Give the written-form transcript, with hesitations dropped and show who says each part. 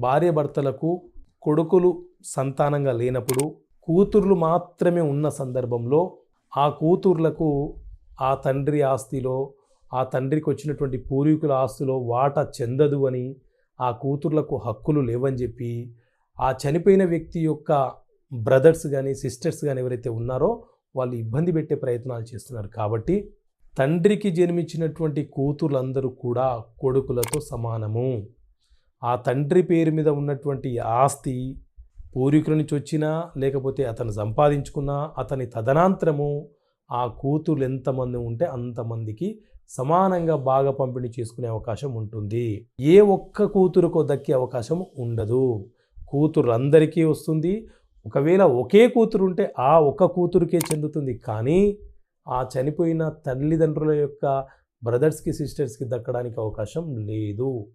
Speaker 1: భార్యాభర్తలకు కొడుకులు సంతానంగా లేనప్పుడు కూతుర్లు మాత్రమే ఉన్న సందర్భంలో ఆ కూతుర్లకు ఆ తండ్రి ఆస్తిలో, ఆ తండ్రికి వచ్చినటువంటి పూర్వీకుల ఆస్తిలో వాటా చెందదు అని, ఆ కూతుర్లకు హక్కులు లేవని చెప్పి, ఆ చనిపోయిన వ్యక్తి యొక్క బ్రదర్స్ కానీ సిస్టర్స్ కానీ ఎవరైతే ఉన్నారో వాళ్ళు ఇబ్బంది పెట్టే ప్రయత్నాలు చేస్తున్నారు. కాబట్టి తండ్రికి జన్మించినటువంటి కూతుర్లందరూ కూడా కొడుకులతో సమానము. ఆ తండ్రి పేరు మీద ఉన్నటువంటి ఆస్తి పూర్వీకుల నుంచి వచ్చినా, లేకపోతే అతను సంపాదించుకున్నా, అతని తదనంతరము ఆ కూతుర్లు ఎంతమంది ఉంటే అంతమందికి సమానంగా బాగా పంపిణీ చేసుకునే అవకాశం ఉంటుంది. ఏ ఒక్క కూతురుకో దక్కే అవకాశం ఉండదు. కూతురు అందరికీ వస్తుంది. ఒకవేళ ఒకే కూతురు ఉంటే ఆ ఒక్క కూతురుకే చెందుతుంది. కానీ ఆ చనిపోయిన తల్లిదండ్రుల యొక్క బ్రదర్స్కి సిస్టర్స్కి దక్కడానికి అవకాశం లేదు.